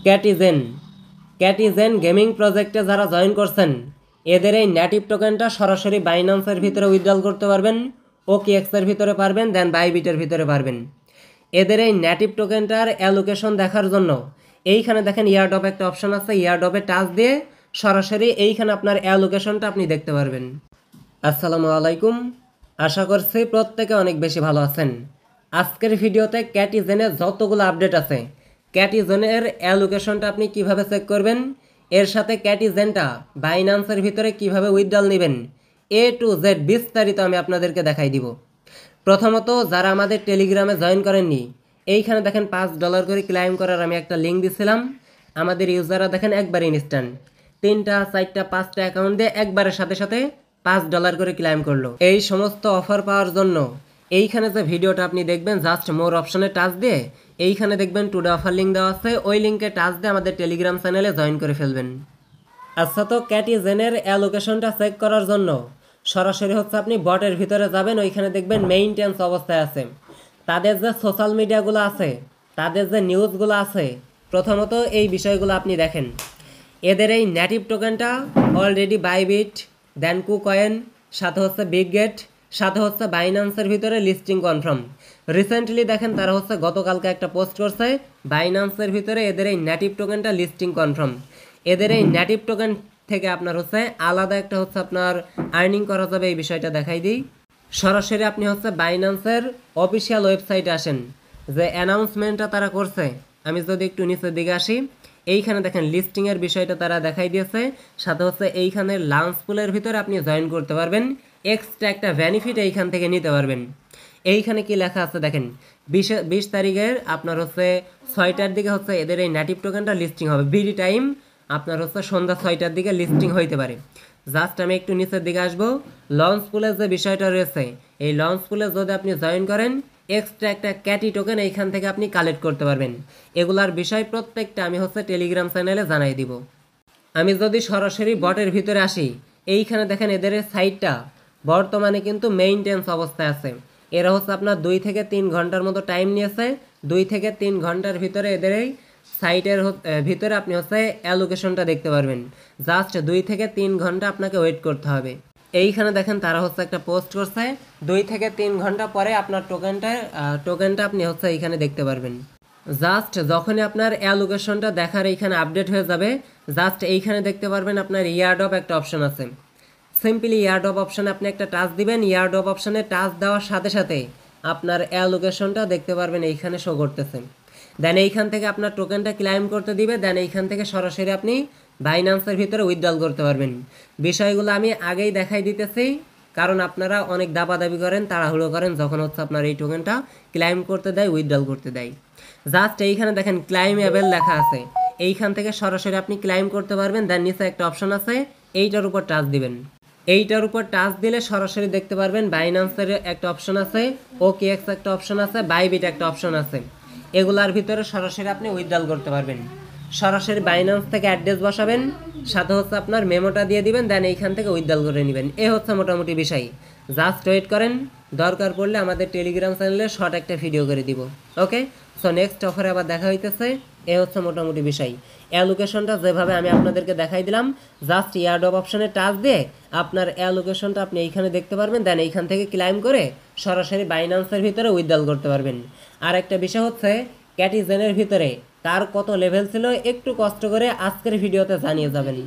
ক্যাটিজেন ক্যাটিজেন gaming প্রজেক্টে যারা join করছেন এদের এই নেটিভ টোকেনটা সরাসরি বাইন্যান্সের ভিতরে উইথড্রল করতে পারবেন, ওকেএক্সের ভিতরে পারবেন, দেন বাইবিটের ভিতরে পারবেন। এদের এই নেটিভ টোকেনটার অ্যালোকেশন দেখার জন্য এইখানে দেখেন ইয়ারড্রপ একটা অপশন আছে, ইয়ারড্রপে টাচ দিয়ে সরাসরি এইখানে আপনার অ্যালোকেশনটা আপনি দেখতে পারবেন। আসসালামু আলাইকুম, আশা করছি প্রত্যেকে অনেক বেশি ভালো আছেন। আজকের ভিডিওতে ক্যাটিজেনের যতগুলো আপডেট আছে, ক্যাটিজেনের অ্যালোকেশনটা আপনি কিভাবে চেক করবেন, এর সাথে ক্যাটিজেনটা বাইন্যান্সের ভিতরে কিভাবে উইথড্রল নেবেন, A to Z বিস্তারিত আমি আপনাদেরকে দেখাই দিব। প্রথমত যারা আমাদের টেলিগ্রামে জয়েন করেননি, এইখানে দেখেন $5 করে ক্লাইম করার আমি একটা লিঙ্ক দিছিলাম। আমাদের ইউজাররা দেখেন একবারে ইনস্ট্যান্ট 3টা 4টা 5টা অ্যাকাউন্ট দিয়ে একবারের সাথে সাথে $5 করে ক্লাইম করলো। এই সমস্ত অফার পাওয়ার জন্য এইখানে যে ভিডিওটা আপনি দেখবেন, জাস্ট মোর অপশনে টাচ দিয়ে এইখানে দেখবেন টুডে অফার লিঙ্ক দেওয়া আছে, ওই লিঙ্কে টাচ দিয়ে আমাদের টেলিগ্রাম চ্যানেলে জয়েন করে ফেলবেন। আচ্ছা, তো ক্যাটিজেনের অ্যালোকেশনটা চেক করার জন্য সরাসরি হচ্ছে আপনি বটের ভিতরে যাবেন, ওইখানে দেখবেন মেইনটেন্স অবস্থায় আছে। তাদের যে সোশ্যাল মিডিয়াগুলো আছে, তাদের যে নিউজগুলো আছে, প্রথমত এই বিষয়গুলো আপনি দেখেন। এদের এই নেটিভ টোকেনটা অলরেডি বাইবিট, দেন কুকয়েন, সাথে হচ্ছে বিগগেট, সাথে হচ্ছে বাইন্যান্সের ভিতরে লিস্টিং কনফার্ম। রিসেন্টলি দেখেন তারা হচ্ছে গতকালকে একটা পোস্ট করছে, বাইন্যান্সের ভিতরে এদের এই নেটিভ টোকেনটা লিস্টিং কনফার্ম। এদের এই নেটিভ টোকেন থেকে আপনার হচ্ছে আলাদা একটা হচ্ছে আপনার আর্নিং করা যাবে, এই বিষয়টা দেখাই দিই। সরাসরি আপনি হচ্ছে বাইন্যান্সের অফিসিয়াল ওয়েবসাইটে আসেন, যে অ্যানাউন্সমেন্টটা তারা করছে, আমি যদি একটু নিচের দিকে আসি, এইখানে দেখেন লিস্টিংয়ের বিষয়টা তারা দেখাই দিয়েছে, সাথে হচ্ছে এইখানে লাঞ্চ পুলের ভিতরে আপনি জয়েন করতে পারবেন, এক্সট্রা একটা বেনিফিট এইখান থেকে নিতে পারবেন। এইখানে কি লেখা আছে দেখেন, 20 তারিখের আপনার হচ্ছে 6টার দিকে হচ্ছে এদের এই নেটিভ টোকেনটা লিস্টিং হবে। বিডি টাইম আপনার হচ্ছে সন্ধ্যা 6টার দিকে লিস্টিং হইতে পারে। জাস্ট আমি একটু নিচের দিকে আসবো, লঞ্চ পুলের যে বিষয়টা রয়েছে, এই লঞ্চ পুলে যদি আপনি জয়েন করেন, এক্সট্রা একটা ক্যাটি টোকেন এইখান থেকে আপনি কালেক্ট করতে পারবেন। এগুলার বিষয় প্রত্যেকটা আমি হচ্ছে টেলিগ্রাম চ্যানেলে জানাই দিব। আমি যদি সরাসরি বটের ভিতরে আসি, এইখানে দেখেন এদের সাইটটা বর্তমানে কিন্তু মেইনটেন্স অবস্থায় আছে। এরা হচ্ছে আপনার 2 থেকে 3 ঘন্টার মতো টাইম নিয়েছে। 2 থেকে 3 ঘন্টার ভিতরে এদের এই সাইটের ভিতরে আপনি হচ্ছে অ্যালোকেশনটা দেখতে পারবেন। জাস্ট 2 থেকে 3 ঘন্টা আপনাকে ওয়েট করতে হবে। এইখানে দেখেন তারা হচ্ছে একটা পোস্ট করছে, 2 থেকে 3 ঘন্টা পরে আপনার টোকেনটা আপনি হচ্ছে এইখানে দেখতে পারবেন। জাস্ট যখনই আপনার অ্যালোকেশনটা দেখার এইখানে আপডেট হয়ে যাবে, জাস্ট এইখানে দেখতে পারবেন আপনার ইয়ারড্রপ একটা অপশন আছে। সিম্পলি ইয়ারড্রপ অপশানে আপনি একটা টাচ দিবেন, ইয়ারড্রপ অপশানে টাচ দেওয়ার সাথে সাথে আপনার অ্যালোকেশনটা দেখতে পারবেন, এইখানে শো করতেছে। দেন এইখান থেকে আপনার টোকেনটা ক্লাইম করতে দিবে, দেন এইখান থেকে সরাসরি আপনি বাইন্যান্সের ভিতরে উইথড্রল করতে পারবেন। বিষয়গুলো আমি আগেই দেখাই দিতেছি, কারণ আপনারা অনেক দাবাদাবি করেন, তাড়াহুড়ো করেন যখন হচ্ছে আপনার এই টোকেনটা ক্লাইম করতে দেয়, উইথড্রল করতে দেয়। জাস্ট এইখানে দেখেন ক্লাইমেবল লেখা আছে, এইখান থেকে সরাসরি আপনি ক্লাইম করতে পারবেন। দেন নিচে একটা অপশন আছে, এইটার উপর টাচ দিবেন। এইটার উপর টাচ দিলে সরাসরি দেখতে পারবেন বাইন্যান্সের একটা অপশন আছে, ওকেএক্স একটা অপশন আছে, বাইবিট একটা অপশন আছে। এগুলার ভিতরে সরাসরি আপনি উইথড্রল করতে পারবেন। সরাসরি বাইন্যান্স থেকে অ্যাড্রেস বসাবেন, সাথে হচ্ছে আপনার মেমোটা দিয়ে দিবেন, দেন এইখান থেকে উইথড্রল করে নেবেন। এ হচ্ছে মোটামুটি বিষয়। জাস্ট ওয়েট করেন, দরকার পড়লে আমাদের টেলিগ্রাম চ্যানেলে শর্ট একটা ভিডিও করে দিব। ওকে, সো নেক্সট অফারে আবার দেখা হইতেছে। এ হচ্ছে মোটামুটি বিষয়। অ্যালোকেশনটা যেভাবে আমি আপনাদেরকে দেখাই দিলাম, জাস্ট ইয়ারড্রপ অপশানে টাচ দিয়ে আপনার অ্যালোকেশনটা আপনি এইখানে দেখতে পারবেন, দেন এইখান থেকে ক্লাইম করে সরাসরি বাইন্যান্সের ভিতরে উইথড্রল করতে পারবেন। আর একটা বিষয় হচ্ছে, ক্যাটিজেনের ভিতরে কার কত লেভেল ছিল একটু কষ্ট করে আজকের ভিডিওতে জানিয়ে যাবেন।